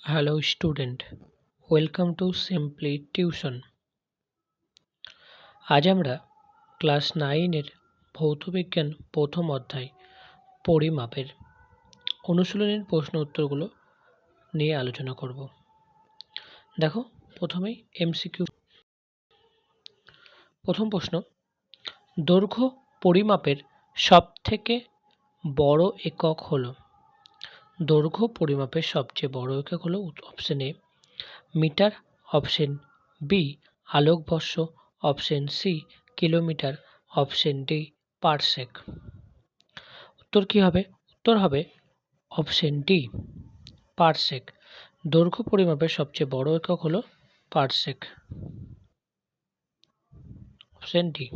Hello student, welcome to Simply Tuition. আজ আমরা class 9 ভৌতবিজ্ঞান প্রথম অধ্যায় পরিমাপের অনুশীলনীর প্রশ্ন উত্তরগুলো নিয়ে আলোচনা করব। দেখো প্রথমেই এমসিকিউ। প্রথম প্রশ্ন, দৈর্ঘ্য পরিমাপের সবথেকে বড় একক হলো? দৈর্ঘ্য পরিমাপের সবচেয়ে বড় একক হলো option A metre, option B আলোকবর্ষ, option C kilometre, option D parsec. উত্তর কি হবে? উত্তর হবে অপশন ডি পারসেক। দৈর্ঘ্য পরিমাপের সবচেয়ে বড় একক হলো পারসেক। Option D.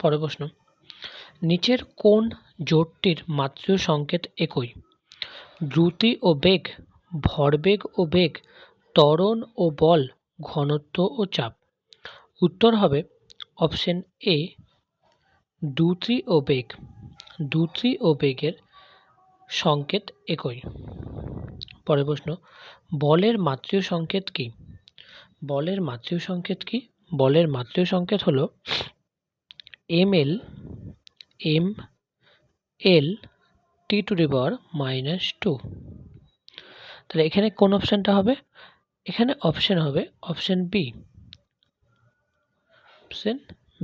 পরের প্রশ্ন, নিচের কোন জোটটির মাত্রা সংকেত একই? দ্রুতি ও বেগ, ভরবেগ ও বেগ, ত্বরণ ও বল, ঘনত্ব ও চাপ। উত্তর হবে অপশন এ দ্রুতি ও বেগ। দ্রুতি ও বেগের সংকেত একই। পরের প্রশ্ন, বলের মাত্রীয় সংকেত কি? বলের মাত্রীয় সংকেত কি? বলের মাত্রীয় সংকেত হলো ml ml T⁻²। তাহলে এখানে কোন অপশনটা হবে? এখানে অপশন হবে option B. Option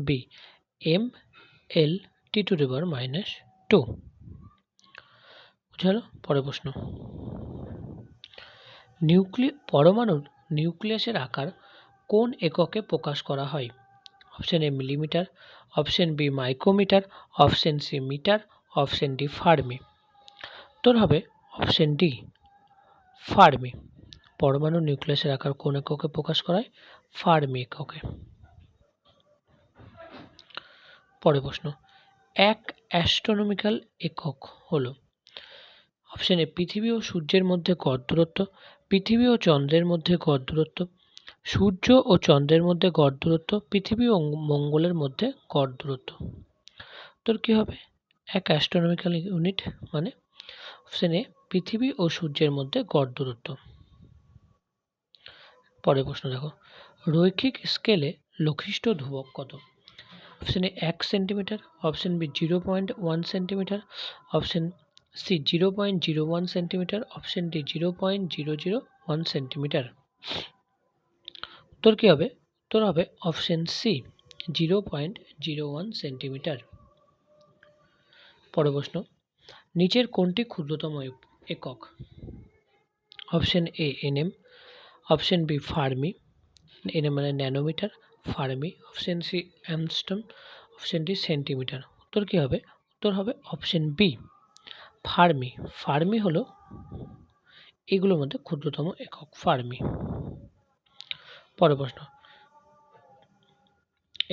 B ml T⁻²। বুঝলো? পরের প্রশ্ন, পরমাণুর নিউক্লিয়াসের আকার কোন এককে প্রকাশ করা হয়? Option A millimetre, option B micrometre, option C metre, option D fermi. উত্তর হবে অপশন ডি ফার্মি। পরমাণুর নিউক্লিয়াসের আকার কোন এককে প্রকাশ করা হয়? ফার্মি এককে। পরের প্রশ্ন, এক অ্যাস্ট্রোনমিক্যাল একক হলো? অপশন এ পৃথিবী ও সূর্যের মধ্যে গড় দূরত্ব, পৃথিবী ও চন্দ্রের মধ্যে গড় দূরত্ব, সূর্য ও চন্দ্রের মধ্যে গড় দূরত্ব, পৃথিবী ও মঙ্গলের মধ্যে গড় দূরত্ব। উত্তর কি হবে? এক অ্যাস্ট্রোনমিক্যাল ইউনিট মানে অপশন এ পৃথিবী ও সূর্যের মধ্যে গড় দূরত্ব। পরের প্রশ্ন দেখো, রৈখিক স্কেলে লঘিষ্ঠ ধ্রুবক কত? Option A 1 centimetre, option B 0.1 centimetre, option C 0.01 centimetre, option D 0.001 centimetre. উত্তর কি হবে? উত্তর হবে অপশন সি 0.01 সেন্টিমিটার। পরের প্রশ্ন, নিচের কোনটি ক্ষুদ্রতম একক? Option A NM, option B fermi, NM মানে nanometre, fermi, option C angstrom, option D centimetre. উত্তর কি হবে? উত্তর হবে অপশন বি ফার্মি। ফার্মি হলো এগুলোর মধ্যে ক্ষুদ্রতম একক ফার্মি। পরের প্রশ্ন,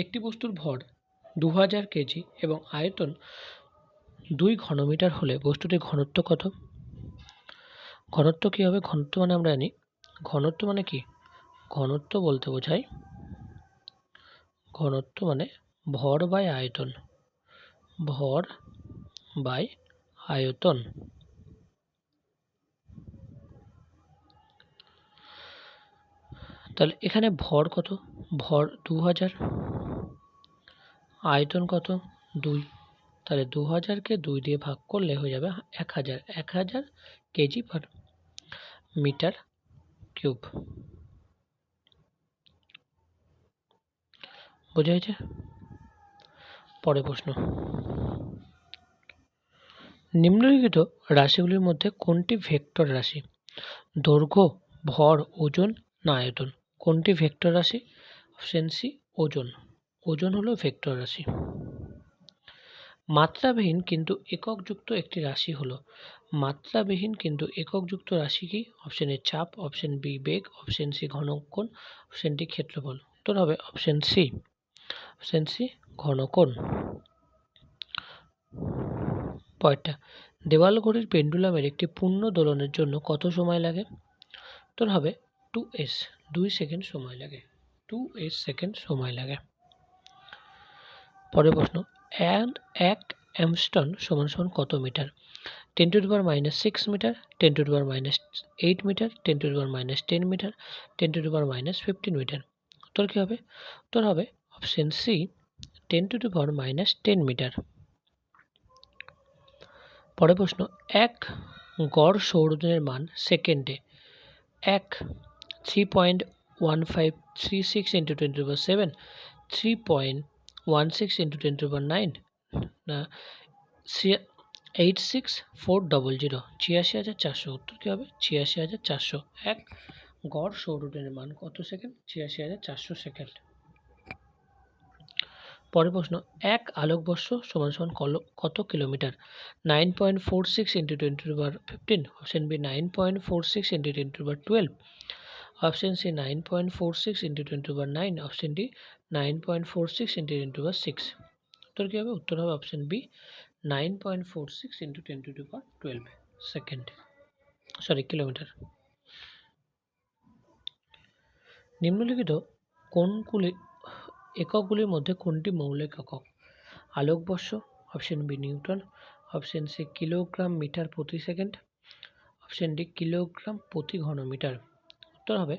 একটি বস্তুর ভর 2000 কেজি এবং আয়তন 2 ঘনমিটার হলে বস্তুটির ঘনত্ব কত? ঘনত্ব কি হবে? ঘনত্ব মানে আমরা জানি, ঘনত্ব মানে কি? ঘনত্ব বলতে বোঝায়, ঘনত্ব মানে ভর বাই আয়তন, ভর বাই আয়তন। তাহলে এখানে ভর কত? ভর 2000, আয়তন কত? 2। তাহলে 2000কে 2 দিয়ে ভাগ করলে হয়ে যাবে 1000, 1000 কেজি পার মিটার কিউব। বোঝা গেছে? পরের প্রশ্ন, নিম্নলিখিত রাশিগুলির মধ্যে কোনটি ভেক্টর রাশি? দৈর্ঘ্য, ভর, ওজন না আয়তন? কোনটি ভেক্টর রাশি? অপশন সি ওজন। ওজন হলো ভেক্টর রাশি। মাত্রাবিহীন কিন্তু এককযুক্ত একটি রাশি হলো? মাত্রাবিহীন কিন্তু এককযুক্ত রাশি কি? অপশন এ চাপ, অপশন বি বেগ, অপশন সি ঘনকোণ, অপশন ডি ক্ষেত্রফল। উত্তর হবে অপশন সি, অপশন সি ঘনকোণ। পরেরটা, দেওয়াল ঘড়ির পেন্ডুলামের একটি পূর্ণ দোলনের জন্য কত সময় লাগে? উত্তর হবে 2s, 2 সেকেন্ড সময় লাগে, 2s সেকেন্ড সময় লাগে। পরের প্রশ্ন, এক অ্যামস্টন সমান সমান কত metre? 10⁻⁻6 metre, 10⁻⁻8 metre, 10⁻⁻10 metre, 10⁻⁻15 metre. উত্তর কী হবে? উত্তর হবে অপশন সি, 10⁻⁻10 মিটার। পরের প্রশ্ন, এক গড় সৌরদিনের মান সেকেন্ডে 3.1536 × 10⁻7, 3.16 × 10⁻9 না 86400, ৮৬,৪০০। উত্তর কী হবে? ৮৬,৪০০। এক গড় সৌরদিনের মান কত সেকেন্ড? ৮৬,৪০০ সেকেন্ড। পরের প্রশ্ন, এক আলোকবর্ষ সমান সমান কত কিলোমিটার? 9.46 × 10⁻15, option B 9.46 × 10⁻12, option C 9.46 × 10⁻9, option D 9.46 × 10⁻6। উত্তর কী হবে? উত্তর হবে অপশন বি 9.46 × 10⁻12 সেকেন্ড, কিলোমিটার। নিম্নলিখিত কোনগুলি এককগুলির মধ্যে কোনটি মৌলিক একক? আলোকবর্ষ, option B newton, option C kilogram metre প্রতি সেকেন্ড, অপশন ডি কিলোগ্রাম প্রতি ঘনমিটার। উত্তর হবে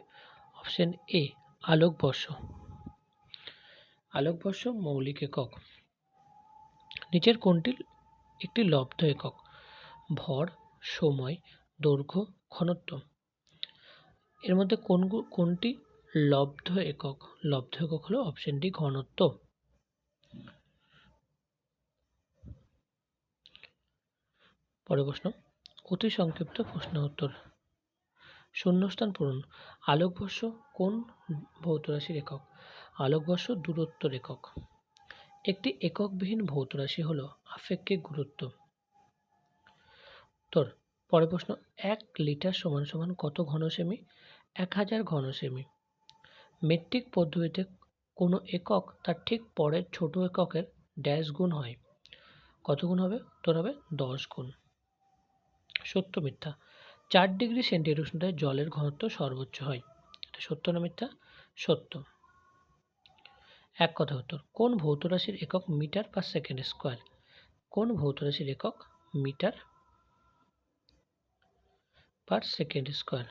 অপশন এ আলোকবর্ষ। আলোকবর্ষ মৌলিক একক। নিচের কোনটি একটি লব্ধ একক? ভর, সময়, দৈর্ঘ্য, ঘনত্ব। এর মধ্যে কোনটি লব্ধ একক? লব্ধ একক হলো অপশন ডি ঘনত্ব। পরের প্রশ্ন, অতি সংক্ষিপ্ত প্রশ্ন উত্তর। শূন্যস্থান পূরণ। আলোকবর্ষ কোন ভৌত রাশির একক? আলোকবর্ষ দূরত্বের একক। একটি এককবিহীন ভৌত রাশি হল আপেক্ষিক গুরুত্ব। উত্তর। পরের প্রশ্ন, 1 লিটার সমান সমান কত ঘন সেমি? 1000 ঘন সেমি। মেট্রিক পদ্ধতিতে কোনো একক তার ঠিক পরের ছোট এককের ড্যাশ গুণ হয়। কত গুণ হবে? উত্তর হবে 10 গুণ। সত্য মিথ্যা? 4 ডিগ্রি সেন্টিগ্রেড উষ্ণতায় জলের ঘনত্ব সর্বোচ্চ হয়। এটা সত্য না মিথ্যা? সত্য। এক কথা উত্তর। কোন ভৌত রাশির একক মিটার পার সেকেন্ড স্কোয়ার? কোন ভৌত রাশির একক metre per second square?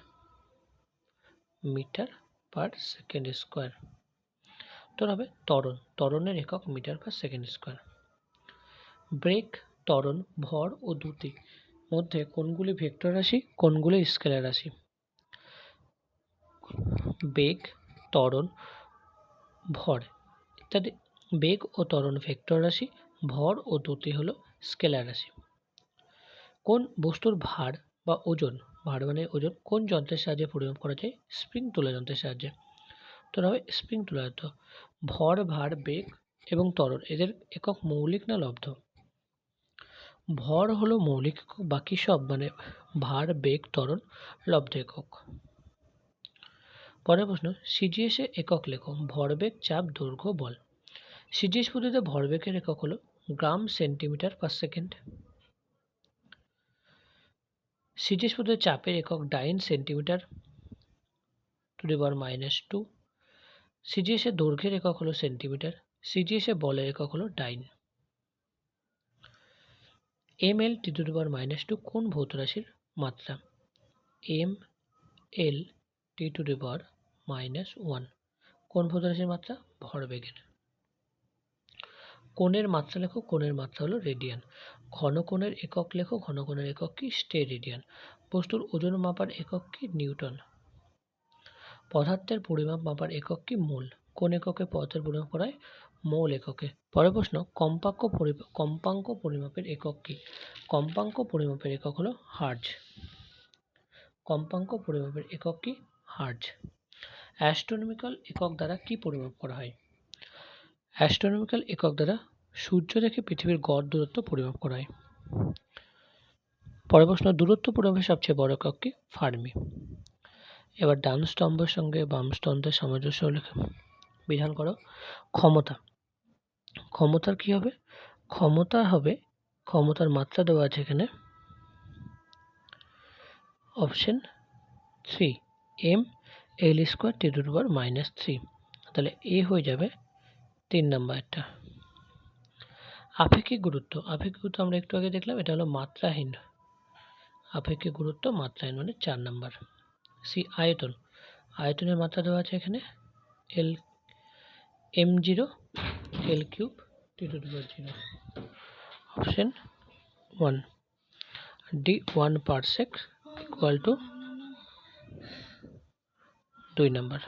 Metre per second square. উত্তর হবে ত্বরণ। ত্বরণের একক মিটার পার সেকেন্ড স্কোয়ার। ব্রেগ, ত্বরণ, ভর ও দ্যুতি মধ্যে কোনগুলি ভেক্টর রাশি, কোনগুলি স্কেলার রাশি? বেগ, ত্বরণ, ভর ইত্যাদি। বেগ ও ত্বরণ ভেক্টর রাশি, ভর ও দ্যুতি হল স্কেলার রাশি। কোন বস্তুর ভার বা ওজন, ভার মানে ওজন, কোন যন্ত্রের সাহায্যে পরিমাপ করা যায়? স্প্রিং তুলা যন্ত্রের সাহায্যে। উত্তর হবে স্প্রিং তুলা যন্ত্র। ভর, ভার, বেগ এবং ত্বরণ এদের একক মৌলিক না লব্ধ? ভর হলো মৌলিক একক, বাকি সব মানে ভার, বেগ, ত্বরণ লব্ধ একক। পরের প্রশ্ন, সিজিএস এ একক লেখো। ভরবেগ, চাপ, দৈর্ঘ্য, বল। সিজিএস পদ্ধতিতে ভরবেগের একক হলো গ্রাম সেন্টিমিটার পার সেকেন্ড। সিজিএস পদ্ধতিতে চাপের একক ডাইন centimetre to the power -2। CGS এর দৈর্ঘ্যের একক হলো সেন্টিমিটার। সিজিএস এর বলের একক হলো ডাইন। ml টি টু দি পাওয়ার -2 কোন ভৌত রাশির মাত্রা? ml টি টু দি পাওয়ার -1 কোন ভৌত রাশির মাত্রা? ভরবেগের। কোণের মাত্রা লেখো। কোণের মাত্রা হলো রেডিয়ান। ঘন কোণের একক লেখো। ঘন কোণের একক কি? স্টেরেডিয়ান। বস্তুর ওজন মাপার একক কি? নিউটন। পদার্থের পরিমাপ মাপার একক কি? মোল। কোন এককে পদার্থের পরিমাপ করা হয়? মোল এককে। পরের প্রশ্ন, কম্পাঙ্ক পরিমাপের একক কি? কম্পাঙ্ক পরিমাপের একক হলো হার্জ। কম্পাঙ্ক পরিমাপের একক কি? হার্জ। অ্যাস্ট্রোনমিক্যাল একক দ্বারা কি পরিমাপ করা হয়? অ্যাস্ট্রোনমিক্যাল একক দ্বারা সূর্য থেকে পৃথিবীর গড় দূরত্ব পরিমাপ করা হয়। পরের প্রশ্ন, দূরত্ব পরিমাপের সবচেয়ে বড় একক কি? ফার্মি। এবার ডান স্তম্ভের সঙ্গে বাম স্তম্ভের সামঞ্জস্য বিধান করো। ক্ষমতা। ক্ষমতার কি হবে? ক্ষমতা হবে, ক্ষমতার মাত্রা দেওয়া আছে এখানে option 3 ml² T to the পাওয়ার -3। তাহলে এ হয়ে যাবে 3 নাম্বারটা। আপেক্ষিক গুরুত্ব আমরা একটু আগে দেখলাম, এটা হলো মাত্রাহীন। আপেক্ষিক গুরুত্ব মাত্রাহীন মানে 4 নাম্বার। সি আয়তনের মাত্রা দেওয়া আছে এখানে এল m0 l3 t⁻0। Option 1 d 1 parsec equal to 2 number.